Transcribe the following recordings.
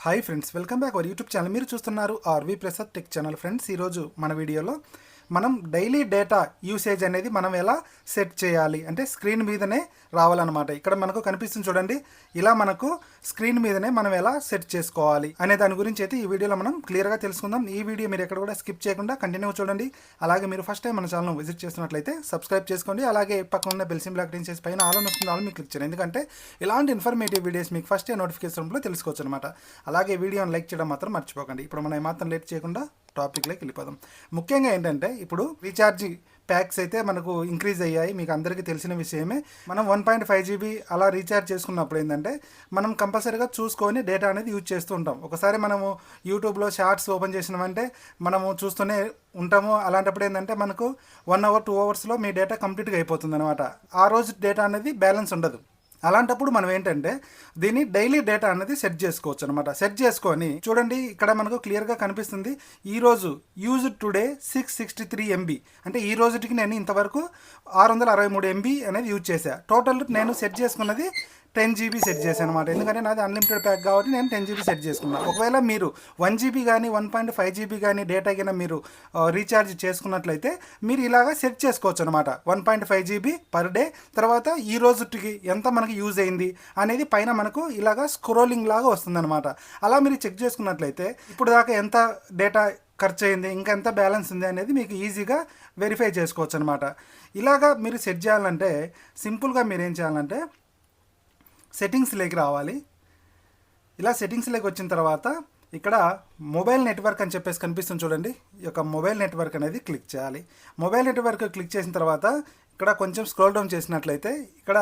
Hi friends, welcome back our YouTube channel. మీరు చూస్తున్నారు R V Prasad tech channel. Friends, ఈరోజు మన వీడియోలో మనం డైలీ డేటా యూసేజ్ అనేది మనం ఎలా సెట్ చేయాలి అంటే స్క్రీన్ మీదనే రావాలన్నమాట. ఇక్కడ మనకు కనిపిస్తుంది చూడండి, ఇలా మనకు స్క్రీన్ మీదనే మనం ఎలా సెట్ చేసుకోవాలి అనే దాని గురించి అయితే ఈ వీడియోలో మనం క్లియర్గా తెలుసుకుందాం. ఈ వీడియో మీరు ఎక్కడ కూడా స్కిప్ చేయకుండా కంటిన్యూ చూడండి. అలాగే మీరు ఫస్ట్ టైం మన ఛానల్ విజిట్ చేస్తున్నట్లయితే సబ్స్క్రైబ్ చేసుకోండి. అలాగే పక్కన ఉన్న బెల్ సింబల్ యాక్టివేట్ చేసి పైన ఆల్ అని వస్తుంది, ఆల్ మీకు క్లిక్ చేయండి. ఎందుకంటే ఇలాంటి ఇన్ఫర్మేటివ్ వీడియోస్ మీకు ఫస్ట్ నోటిఫికేషన్లో తెలుసుకోవచ్చు అనమాట. అలాగే వీడియోని లైక్ చేయడం మాత్రం మర్చిపోకండి. ఇప్పుడు మనం ఏమాత్రం లేట్ చేయకుండా టాపిక్లోకి వెళ్ళిపోదాం. ముఖ్యంగా ఏంటంటే ఇప్పుడు రీఛార్జ్ ప్యాక్స్ అయితే మనకు ఇంక్రీజ్ అయ్యాయి, మీకు అందరికీ తెలిసిన విషయమే. మనం 1.5 GB అలా రీఛార్జ్ చేసుకున్నప్పుడు ఏంటంటే మనం కంపల్సరీగా చూసుకొని డేటా అనేది యూజ్ చేస్తూ ఉంటాం. ఒకసారి మనము యూట్యూబ్లో షార్ట్స్ ఓపెన్ చేసినామంటే మనము చూస్తూనే ఉంటాము. అలాంటప్పుడు ఏంటంటే మనకు 1 hour 2 hours మీ డేటా కంప్లీట్గా అయిపోతుంది అనమాట. ఆ రోజు డేటా అనేది బ్యాలెన్స్ ఉండదు. అలాంటప్పుడు మనం ఏంటంటే దీన్ని డైలీ డేటా అనేది సెట్ చేసుకోవచ్చు అనమాట. సెట్ చేసుకొని చూడండి, ఇక్కడ మనకు క్లియర్గా కనిపిస్తుంది. ఈరోజు యూజ్ టుడే 663 MB అంటే ఈ రోజుకి నేను ఇంతవరకు 663 MB అనేది యూజ్ చేశాను. టోటల్ నేను సెట్ చేసుకున్నది 10 GB సెట్ చేశాను అనమాట. ఎందుకంటే నాది అన్లిమిటెడ్ ప్యాక్ కాబట్టి నేను 10 GB సెట్ చేసుకున్నాను. ఒకవేళ మీరు 1 GB కానీ 1.5 GB కానీ డేటా కింద మీరు రీఛార్జ్ చేసుకున్నట్లయితే మీరు ఇలాగా సెట్ చేసుకోవచ్చు అనమాట. 1.5 GB పర్ డే. తర్వాత ఈ రోజుకి ఎంత మనకి యూజ్ అయింది అనేది పైన మనకు ఇలాగా స్క్రోలింగ్ లాగా వస్తుందన్నమాట. అలా మీరు చెక్ చేసుకున్నట్లయితే ఇప్పుడు దాకా ఎంత డేటా ఖర్చు అయింది, ఇంకా ఎంత బ్యాలెన్స్ ఉంది అనేది మీకు ఈజీగా వెరిఫై చేసుకోవచ్చు అనమాట. ఇలాగా మీరు సెట్ చేయాలంటే సింపుల్గా మీరు ఏం చేయాలంటే సెట్టింగ్స్లోకి రావాలి. ఇలా సెట్టింగ్స్లోకి వచ్చిన తర్వాత ఇక్కడ మొబైల్ నెట్వర్క్ అని చెప్పేసి కనిపిస్తుంది చూడండి. ఈ యొక్క మొబైల్ నెట్వర్క్ అనేది క్లిక్ చేయాలి. మొబైల్ నెట్వర్క్ క్లిక్ చేసిన తర్వాత ఇక్కడ కొంచెం స్క్రోల్ డౌన్ చేసినట్లయితే ఇక్కడ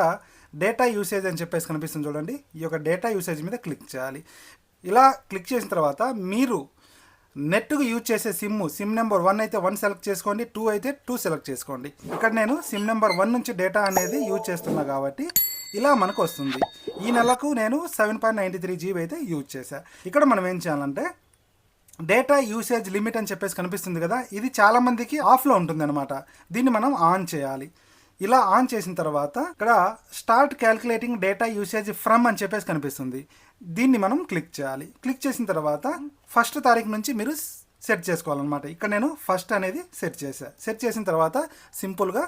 డేటా యూసేజ్ అని చెప్పేసి కనిపిస్తుంది చూడండి. ఈ యొక్క డేటా యూసేజ్ మీద క్లిక్ చేయాలి. ఇలా క్లిక్ చేసిన తర్వాత మీరు నెట్కు యూజ్ చేసే సిమ్ నెంబర్ 1 అయితే 1 సెలెక్ట్ చేసుకోండి, 2 అయితే 2 సెలెక్ట్ చేసుకోండి. ఇక్కడ నేను సిమ్ నెంబర్ 1 నుంచి డేటా అనేది యూజ్ చేస్తున్నా కాబట్టి ఇలా మనకు వస్తుంది. ఈ నెలకు నేను 7.93 GB అయితే యూజ్ చేశాను. ఇక్కడ మనం ఏం చేయాలంటే డేటా యూసేజ్ లిమిట్ అని చెప్పేసి కనిపిస్తుంది కదా, ఇది చాలామందికి ఆఫ్లో ఉంటుంది అనమాట. దీన్ని మనం ఆన్ చేయాలి. ఇలా ఆన్ చేసిన తర్వాత ఇక్కడ start calculating data usage from అని చెప్పేసి కనిపిస్తుంది. దీన్ని మనం క్లిక్ చేయాలి. క్లిక్ చేసిన తర్వాత 1st తారీఖు నుంచి మీరు సెట్ చేసుకోవాలన్నమాట. ఇక్కడ నేను ఫస్ట్ అనేది సెట్ చేశాను. సెట్ చేసిన తర్వాత సింపుల్గా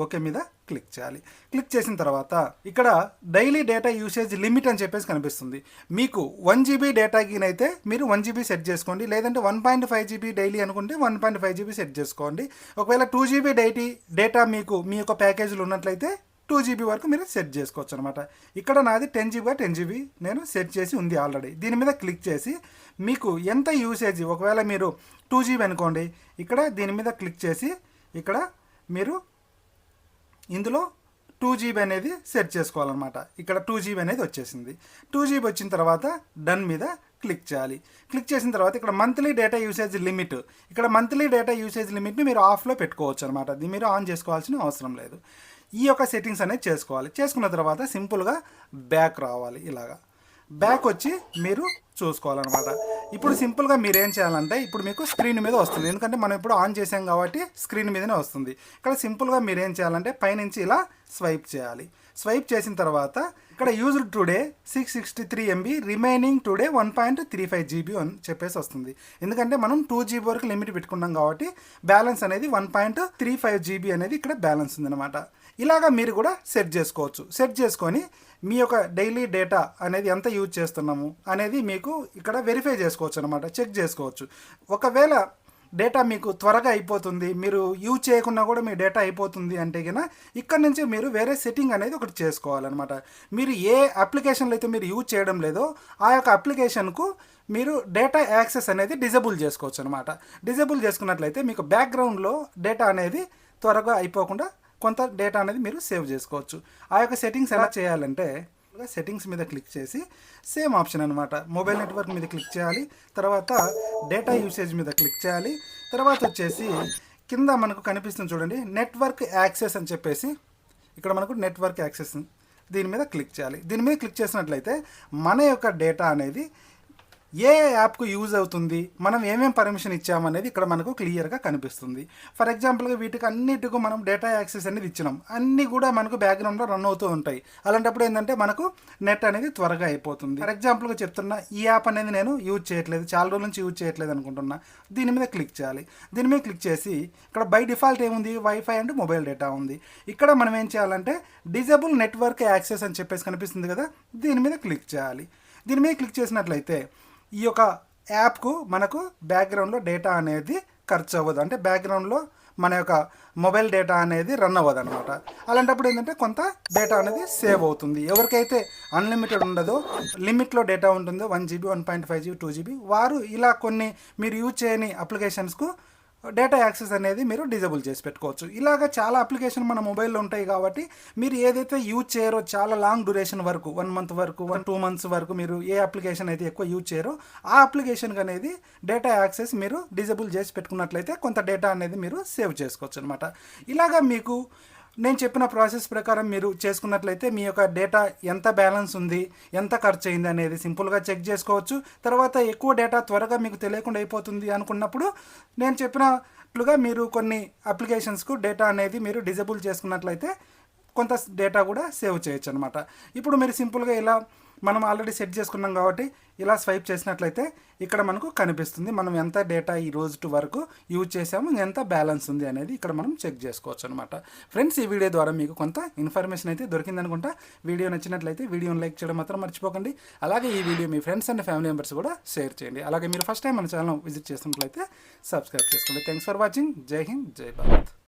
ఓకే మీద క్లిక్ చేయాలి. క్లిక్ చేసిన తర్వాత ఇక్కడ డైలీ డేటా యూసేజ్ లిమిట్ అని చెప్పేసి కనిపిస్తుంది. మీకు 1 GB డేటాకినైతే మీరు 1 GB సెట్ చేసుకోండి. లేదంటే 1.5 GB డైలీ అనుకుంటే 1.5 GB సెట్ చేసుకోండి. ఒకవేళ 2 GB డేటా మీకు మీ యొక్క ప్యాకేజీలు ఉన్నట్లయితే 2 GB వరకు మీరు సెట్ చేసుకోవచ్చు అనమాట. ఇక్కడ నాది 10 GB 10 GB నేను సెట్ చేసి ఉంది ఆల్రెడీ. దీని మీద క్లిక్ చేసి మీకు ఎంత యూసేజ్, ఒకవేళ మీరు 2 GB అనుకోండి, ఇక్కడ దీని మీద క్లిక్ చేసి ఇక్కడ మీరు ఇందులో 2 GB అనేది సెట్ చేసుకోవాలన్నమాట. ఇక్కడ 2 GB అనేది వచ్చేసింది. 2 GB వచ్చిన తర్వాత డన్ మీద క్లిక్ చేయాలి. క్లిక్ చేసిన తర్వాత ఇక్కడ మంత్లీ డేటా యూసేజ్ లిమిట్, ఇక్కడ మంత్లీ డేటా యూసేజ్ లిమిట్ని మీరు ఆఫ్లో పెట్టుకోవచ్చు అనమాట. దీన్ని మీరు ఆన్ చేసుకోవాల్సిన అవసరం లేదు. ఈ యొక్క సెట్టింగ్స్ అనేది చేసుకోవాలి. చేసుకున్న తర్వాత సింపుల్గా బ్యాక్ రావాలి. ఇలాగా బ్యాక్ వచ్చి మీరు చూసుకోవాలన్నమాట. ఇప్పుడు సింపుల్గా మీరు ఏం చేయాలంటే ఇప్పుడు మీకు స్క్రీన్ మీద వస్తుంది, ఎందుకంటే మనం ఇప్పుడు ఆన్ చేసాం కాబట్టి స్క్రీన్ మీదనే వస్తుంది. ఇక్కడ సింపుల్గా మీరు ఏం చేయాలంటే పైనుంచి ఇలా స్వైప్ చేయాలి. స్వైప్ చేసిన తర్వాత ఇక్కడ used today 663 MB, remaining today 1.35 GB అని చెప్పేసి వస్తుంది. ఎందుకంటే మనం 2 GB వరకు లిమిట్ పెట్టుకున్నాం కాబట్టి బ్యాలెన్స్ అనేది 1.35 GB అనేది ఇక్కడ బ్యాలెన్స్ ఉందన్నమాట. ఇలాగా మీరు కూడా సెట్ చేసుకోవచ్చు. సెట్ చేసుకొని మీ యొక్క డైలీ డేటా అనేది ఎంత యూజ్ చేస్తున్నాము అనేది మీకు ఇక్కడ వెరిఫై చేసుకోవచ్చు అనమాట, చెక్ చేసుకోవచ్చు. ఒకవేళ డేటా మీకు త్వరగా అయిపోతుంది, మీరు యూజ్ చేయకుండా కూడా మీ డేటా అయిపోతుంది అంటే కనుక ఇక్కడ నుంచి మీరు వేరే సెట్టింగ్ అనేది ఒకటి చేసుకోవాలన్నమాట. మీరు ఏ అప్లికేషన్లో అయితే మీరు యూజ్ చేయడం లేదో ఆ యొక్క అప్లికేషన్కు మీరు డేటా యాక్సెస్ అనేది డిజేబుల్ చేసుకోవచ్చు అనమాట. డిజేబుల్ చేసుకున్నట్లయితే మీకు బ్యాక్గ్రౌండ్లో డేటా అనేది త్వరగా అయిపోకుండా కొంత డేటా అనేది మీరు సేవ్ చేసుకోవచ్చు. ఆ యొక్క సెట్టింగ్స్ ఎలా చేయాలంటే సెట్టింగ్స్ మీద క్లిక్ చేసి సేమ్ ఆప్షన్ అనమాట, మొబైల్ నెట్వర్క్ మీద క్లిక్ చేయాలి. తర్వాత డేటా యూసేజ్ మీద క్లిక్ చేయాలి. తర్వాత వచ్చేసి కింద మనకు కనిపిస్తుంది చూడండి, నెట్వర్క్ యాక్సెస్ అని చెప్పేసి ఇక్కడ మనకు నెట్వర్క్ యాక్సెస్, దీని మీద క్లిక్ చేయాలి. దీని మీద క్లిక్ చేసినట్లయితే మన యొక్క డేటా అనేది ఏ యాప్కు యూజ్ అవుతుంది, మనం ఏమేం పర్మిషన్ ఇచ్చామనేది ఇక్కడ మనకు క్లియర్గా కనిపిస్తుంది. ఫర్ ఎగ్జాంపుల్గా వీటికి అన్నిటికీ మనం డేటా యాక్సెస్ అనేది ఇచ్చినాం, అన్నీ కూడా మనకు బ్యాక్గ్రౌండ్లో రన్ అవుతూ ఉంటాయి. అలాంటప్పుడు ఏంటంటే మనకు నెట్ అనేది త్వరగా అయిపోతుంది. ఫర్ ఎగ్జాంపుల్గా చెప్తున్నా, ఈ యాప్ అనేది నేను యూజ్ చేయట్లేదు, చాలా రోజుల నుంచి యూజ్ చేయట్లేదు అనుకుంటున్నా, దీని మీద క్లిక్ చేయాలి. దీని మీద క్లిక్ చేసి ఇక్కడ బై డిఫాల్ట్ ఏముంది, వైఫై అండ్ మొబైల్ డేటా ఉంది. ఇక్కడ మనం ఏం చేయాలంటే డిజేబుల్ నెట్వర్క్ యాక్సెస్ అని చెప్పేసి కనిపిస్తుంది కదా, దీని మీద క్లిక్ చేయాలి. దీని మీద క్లిక్ చేసినట్లయితే ఈ యొక్క యాప్కు మనకు బ్యాక్గ్రౌండ్లో డేటా అనేది ఖర్చు అవ్వదు, అంటే బ్యాక్గ్రౌండ్లో మన యొక్క మొబైల్ డేటా అనేది రన్ అవ్వదు అనమాట. అలాంటప్పుడు ఏంటంటే కొంత డేటా అనేది సేవ్ అవుతుంది. ఎవరికైతే అన్లిమిటెడ్ ఉండదో, లిమిట్లో డేటా ఉంటుందో 1 GB 1.5 GB 2 GB వారు ఇలా కొన్ని మీరు యూజ్ చేయని అప్లికేషన్స్కు డేటా యాక్సెస్ అనేది మీరు డిజేబుల్ చేసి పెట్టుకోవచ్చు. ఇలాగ చాలా అప్లికేషన్ మన మొబైల్లో ఉంటాయి కాబట్టి మీరు ఏదైతే యూజ్ చేయరో చాలా లాంగ్ డ్యూరేషన్ వరకు 1 month వరకు 2 months వరకు మీరు ఏ అప్లికేషన్ అయితే ఎక్కువ యూజ్ చేయరో ఆ అప్లికేషన్కి అనేది డేటా యాక్సెస్ మీరు డిజేబుల్ చేసి పెట్టుకున్నట్లయితే కొంత డేటా అనేది మీరు సేవ్ చేసుకోవచ్చు అనమాట. ఇలాగా మీకు నేను చెప్పిన ప్రాసెస్ ప్రకారం మీరు చేసుకున్నట్లయితే మీ యొక్క డేటా ఎంత బ్యాలెన్స్ ఉంది, ఎంత ఖర్చు అయింది అనేది సింపుల్గా చెక్ చేసుకోవచ్చు. తర్వాత ఎక్కువ డేటా త్వరగా మీకు తెలియకుండా అయిపోతుంది అనుకున్నప్పుడు నేను చెప్పినట్లుగా మీరు కొన్ని అప్లికేషన్స్కు డేటా అనేది మీరు డిజేబుల్ చేసుకున్నట్లయితే కొంత డేటా కూడా సేవ్ చేయొచ్చు అనమాట. ఇప్పుడు మీరు సింపుల్గా ఇలా మనం ఆల్రెడీ సెట్ చేసుకున్నాం కాబట్టి ఇలా స్వైప్ చేసినట్లయితే ఇక్కడ మనకు కనిపిస్తుంది మనం ఎంత డేటా ఈ రోజు వరకు యూజ్ చేసాము, ఎంత బ్యాలెన్స్ ఉంది అనేది ఇక్కడ మనం చెక్ చేసుకోవచ్చు అనమాట. ఫ్రెండ్స్, ఈ వీడియో ద్వారా మీకు కొంత ఇన్ఫర్మేషన్ అయితే దొరికింది అనుకుంటా. వీడియో నచ్చినట్లయితే వీడియోని లైక్ చేయడం మాత్రం మర్చిపోకండి. అలాగే ఈ video me friends and family members కూడా షేర్ చేయండి. అలాగే మీరు ఫస్ట్ టైం మన ఛానల్ విజిట్ చేసినట్లయితే సబ్స్క్రైబ్ చేసుకోండి. Thanks for watching. జై హింద్, జై భారత్.